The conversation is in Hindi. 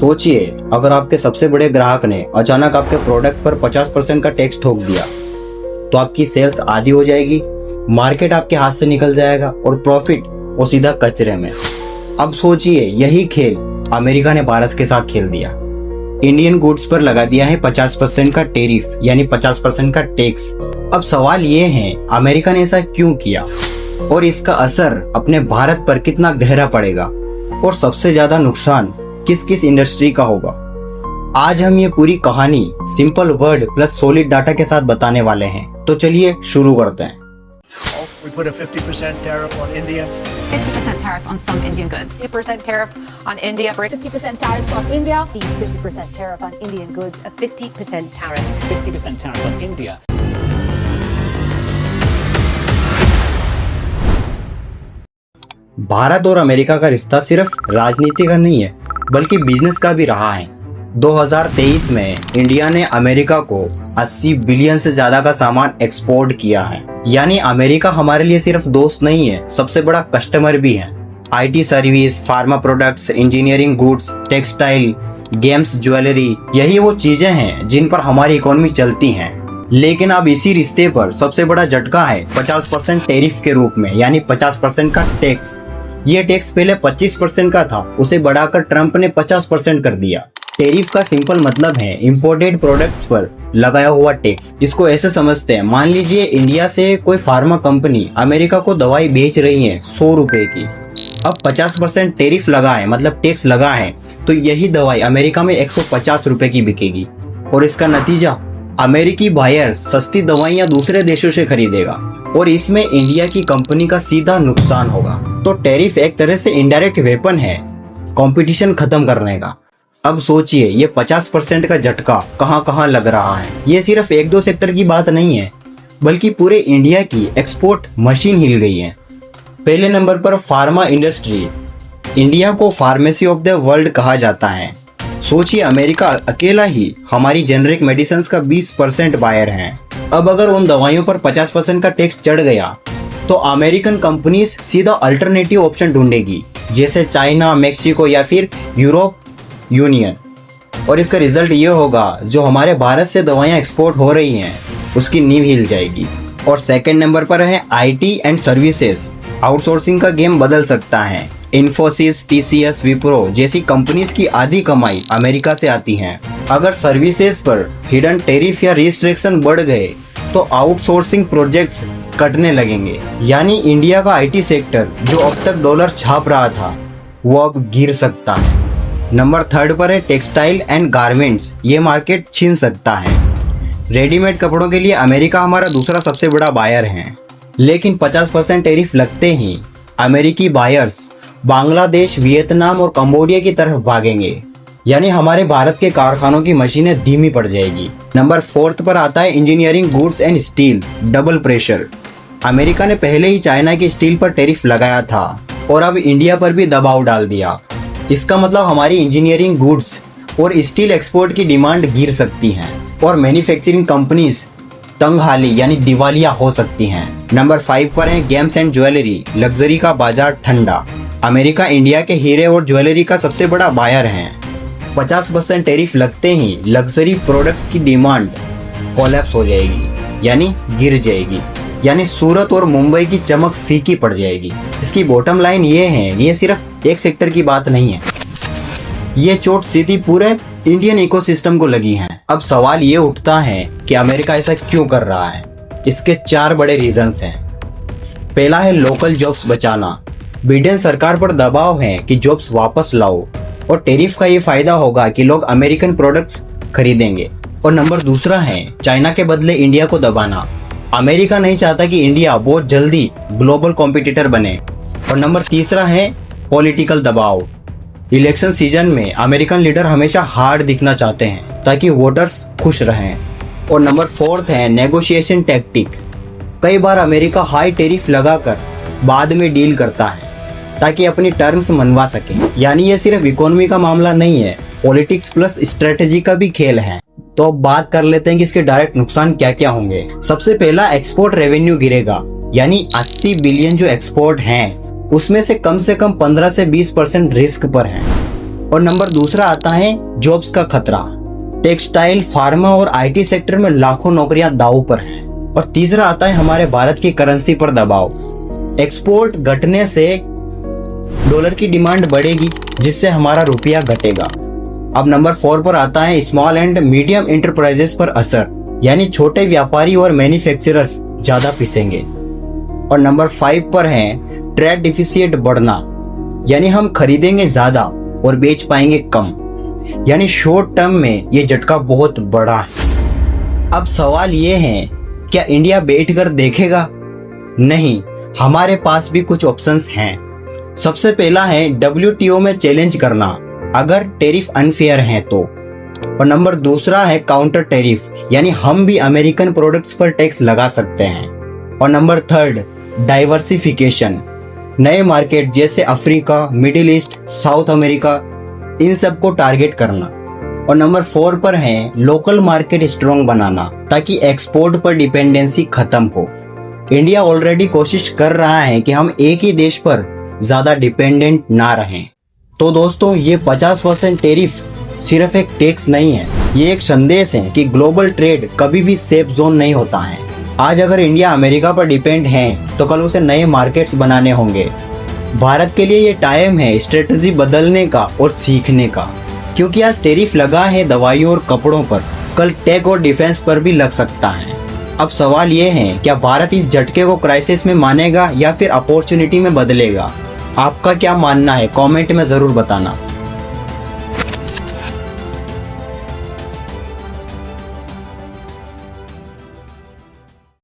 सोचिए, अगर आपके सबसे बड़े ग्राहक ने अचानक आपके प्रोडक्ट पर 50% का टैक्स ठोक दिया तो आपकी सेल्स आधी हो जाएगी, मार्केट आपके हाथ से निकल जाएगा और प्रॉफिट वो सीधा कचरे में। अब सोचिए, यही खेल अमेरिका ने भारत के साथ खेल दिया। इंडियन गुड्स पर लगा दिया है 50% का टेरिफ, यानी 50% का टैक्स। अब सवाल ये है, अमेरिका ने ऐसा क्यों किया और इसका असर अपने भारत पर कितना गहरा पड़ेगा और सबसे ज्यादा नुकसान किस किस इंडस्ट्री का होगा। आज हम ये पूरी कहानी simple word plus solid data के साथ बताने वाले हैं, तो चलिए शुरू करते हैं। We put a 50% tariff on India. 50% tariff on some Indian goods. 50% tariff on India. 50% tariffs on India. 50% tariff on Indian goods. A 50% tariff. 50% tariff on India. Bharat और अमेरिका का रिश्ता सिर्फ राजनीति का नहीं है, बल्कि बिजनेस का भी रहा है। 2023 में इंडिया ने अमेरिका को 80 बिलियन से ज्यादा का सामान एक्सपोर्ट किया है। यानी अमेरिका हमारे लिए सिर्फ दोस्त नहीं है, सबसे बड़ा कस्टमर भी है। IT service, pharma products, engineering goods, textile, games, jewellery, यही वो चीजें हैं जिन पर हमारी इकोनॉमी चलती है। लेकिन अब इसी रिश्ते पर सबसे बड़ा झटका है 50% टैरिफ के रूप में, यानी 50% का टैक्स। ये टैक्स पहले 25% का था, उसे बढ़ाकर ट्रंप ने 50% कर दिया। टैरिफ का सिंपल मतलब है इंपोर्टेड प्रोडक्ट्स पर लगाया हुआ टैक्स। इसको ऐसे समझते हैं, मान लीजिए इंडिया से कोई फार्मा कंपनी अमेरिका को दवाई बेच रही है 100 रुपए की। अब 50% टैरिफ लगा है, मतलब टैक्स लगा है, तो यही दवाई अमेरिका में 150 रुपए की बिकेगी। और इसका नतीजा, अमेरिकी बायर्स सस्ती दवाइयां दूसरे देशों से खरीदेगा और इसमें इंडिया की कंपनी का सीधा नुकसान होगा। तो टैरिफ एक तरह से इनडायरेक्ट वेपन है कंपटीशन खत्म करने का। अब सोचिए, ये 50% का झटका कहां कहां लग रहा है। ये सिर्फ एक दो सेक्टर की बात नहीं है, बल्कि पूरे इंडिया की एक्सपोर्ट मशीन हिल गई है। पहले नंबर पर फार्मा इंडस्ट्री। इंडिया को फार्मेसी ऑफ द वर्ल्ड कहा जाता है। सोचिए, अमेरिका अकेला ही हमारी जेनरिक मेडिसिन का 20% बायर है। अब अगर उन दवाइयों पर 50% का टैक्स चढ़ गया तो अमेरिकन कंपनीज सीधा अल्टरनेटिव ऑप्शन ढूंढेगी, जैसे चाइना, मेक्सिको या फिर यूरोप यूनियन। और इसका रिजल्ट ये होगा, जो हमारे भारत से दवाइयाँ एक्सपोर्ट हो रही हैं उसकी नींव हिल जाएगी। और सेकंड नंबर पर है आईटी एंड सर्विसेज। आउटसोर्सिंग का गेम बदल सकता है। इन्फोसिस, टीसीएस, विप्रो जैसी कंपनीज की आधी कमाई अमेरिका से आती है। अगर सर्विसेज पर हिडन टैरिफ या रिस्ट्रिक्शन बढ़ गए तो आउटसोर्सिंग प्रोजेक्ट्स कटने लगेंगे। यानी इंडिया का आईटी सेक्टर जो अब तक डॉलर छाप रहा था वो अब गिर सकता है। नंबर थर्ड पर है टेक्सटाइल एंड गारमेंट्स। ये मार्केट छीन सकता है। रेडीमेड कपड़ों के लिए अमेरिका हमारा दूसरा सबसे बड़ा बायर है, लेकिन 50% टैरिफ लगते ही अमेरिकी बायर्स बांग्लादेश, वियतनाम और कंबोडिया की तरफ भागेंगे। यानी हमारे भारत के कारखानों की मशीनें धीमी पड़ जाएगी। नंबर फोर्थ पर आता है engineering goods and steel. Double pressure. America ने पहले ही चाइना की स्टील पर टैरिफ लगाया था और अब इंडिया पर भी दबाव डाल दिया। इसका मतलब हमारी इंजीनियरिंग गुड्स और स्टील एक्सपोर्ट की डिमांड गिर सकती है और मैन्युफैक्चरिंग कंपनीज तंगहाली यानी दिवालिया हो सकती हैं। नंबर 5 पर है गेम्स एंड ज्वेलरी। लग्जरी का बाजार ठंडा। अमेरिका इंडिया के हीरे और ज्वेलरी का सबसे बड़ा बायर है। 50% टैरिफ लगते ही लग्जरी प्रोडक्ट्स की डिमांड कोलैप्स हो जाएगी, यानी गिर जाएगी। यानी सूरत और मुंबई की चमक फीकी पड़ जाएगी। इसकी बॉटम लाइन ये है, ये सिर्फ एक सेक्टर की बात नहीं है, ये चोट सीधी पूरे इंडियन इकोसिस्टम को लगी है। अब सवाल ये उठता है कि अमेरिका ऐसा क्यों कर रहा है। इसके 4 बड़े रीजंस हैं। पहला है लोकल जॉब्स बचाना। बिडेन सरकार पर दबाव है कि जॉब्स वापस लाओ और टैरिफ का ये फायदा होगा कि लोग अमेरिकन प्रोडक्ट्स खरीदेंगे। और नंबर दूसरा है चाइना के बदले इंडिया को दबाना। अमेरिका नहीं चाहता कि इंडिया बहुत जल्दी ग्लोबल कॉम्पिटिटर बने। और नंबर तीसरा है पॉलिटिकल दबाव। इलेक्शन सीजन में अमेरिकन लीडर हमेशा हार्ड दिखना चाहते हैं ताकि वोटर्स खुश रहें। और नंबर 4 है नेगोशिएशन टैक्टिक। कई बार अमेरिका हाई टैरिफ लगाकर बाद में डील करता है ताकि अपनी टर्म्स मनवा सके। यानी ये सिर्फ इकोनॉमी का मामला नहीं है, पॉलिटिक्स प्लस स्ट्रेटेजी का भी खेल है। तो अब बात कर लेते हैं कि इसके डायरेक्ट नुकसान क्या क्या होंगे। सबसे पहला, एक्सपोर्ट रेवेन्यू गिरेगा। यानी 80 बिलियन जो एक्सपोर्ट हैं उसमें से कम 15 से 20% रिस्क पर हैं। और नंबर दूसरा आता है जॉब्स का खतरा। टेक्सटाइल, फार्मा और आईटी सेक्टर में लाखों नौकरियां दांव पर हैं। और तीसरा आता है हमारे भारत की करेंसी पर दबाव। एक्सपोर्ट घटने से डॉलर की डिमांड बढ़ेगी, जिससे हमारा रुपया घटेगा। अब नंबर 4 पर आता है स्मॉल एंड मीडियम एंटरप्राइजेस पर असर, यानी छोटे व्यापारी और मैन्युफैक्चरर्स ज्यादा पिसेंगे। और नंबर 5 पर है ट्रेड डिफिसिट बढ़ना, यानी हम खरीदेंगे ज्यादा और बेच पाएंगे कम, यानी शॉर्ट टर्म में ये झटका बहुत बड़ा है। अब सवाल ये है, क्या इंडिया बैठकर देखेगा? नहीं, हमारे पास भी कुछ ऑप्शंस हैं। सबसे पहला है WTO में चैलेंज करना, अगर टैरिफ अनफेयर हैं तो। और नंबर दूसरा है काउंटर टैरिफ, यानी हम भी अमेरिकन प्रोडक्ट्स पर टैक्स लगा सकते हैं। और नंबर थर्ड डाइवर्सिफिकेशन, नए मार्केट जैसे Africa, Middle East, South America, इन सब को टारगेट करना। और नंबर 4 पर है लोकल मार्केट स्ट्रॉन्ग बनाना, ताकि एक्सपोर्ट पर डिपेंडेंसी खत्म हो। इंडिया ऑलरेडी कोशिश कर रहा है कि हम एक ही देश पर ज्यादा डिपेंडेंट ना रहें। तो दोस्तों, ये 50% टैरिफ सिर्फ एक टैक्स नहीं है, ये एक संदेश है कि ग्लोबल ट्रेड कभी भी सेफ जोन नहीं होता है। आज अगर इंडिया अमेरिका पर डिपेंड है तो कल उसे नए मार्केट्स बनाने होंगे। भारत के लिए ये टाइम है स्ट्रेटजी बदलने का और सीखने का, क्योंकि आज टैरिफ लगा है दवाइयों और कपड़ों पर, कल टेक और डिफेंस पर भी लग सकता है। अब सवाल ये है, क्या भारत इस झटके को क्राइसिस में मानेगा या फिर अपॉर्चुनिटी में बदलेगा? आपका क्या मानना है? कमेंट में जरूर बताना।